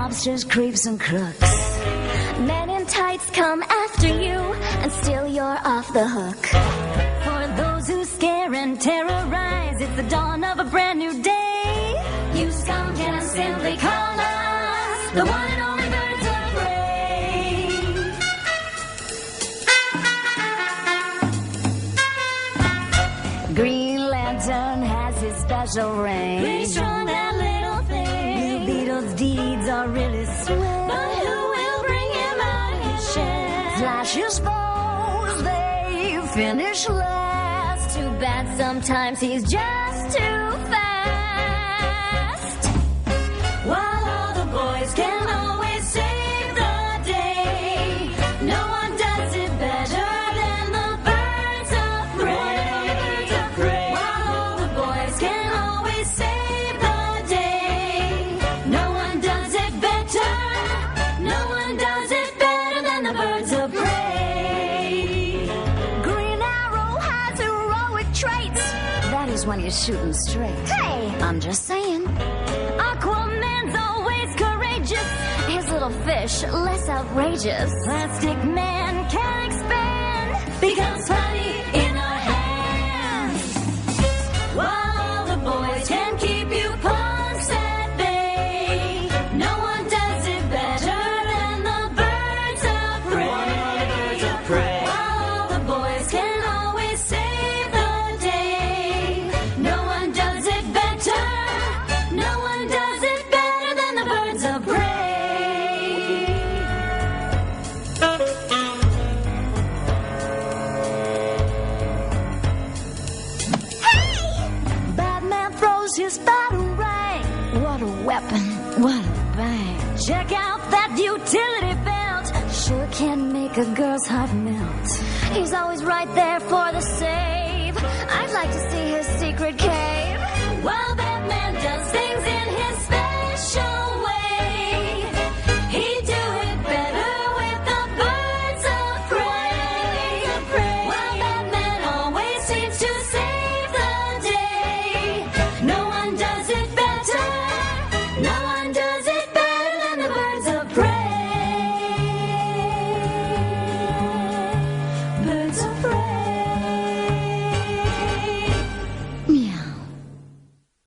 mobsters, creeps, and crooks. Men in tights come after you, and still you're off the hook. For those who scare and terrorize, it's the dawn of a brand new day. You scum can simply call us the one and only birds of prey. Green Lantern has his special range. Pretty strong, that little thing. Blue Beetle's deeds are really swell. But who will bring him out of his shell? Flash's foes, they finish last. Too bad sometimes he's just too fast. While all the boys can always save the day, no one does it better than the birds of prey. While all the boys can always save the day, no one does it better. No one does it better than the birds of prey. Green Arrow has heroic traits. That is when he's shooting straight. Hey, I'm just saying. Aquaman's always courageous. His little fish less outrageous. Plastic Man can expand, becomes plenty in our hands. While all the boys can keep you punks at bay, no one does it better than the birds of prey. While all the boys can always save the day, no one does it better. No one does it better than the birds of prey. Batman throws his batarang. What a weapon, what a bang. Check out that utility belt. Sure can make a girl's heart melt. He's always right there for the save. I'd like to see his secret cave. While Batman does things in his special way,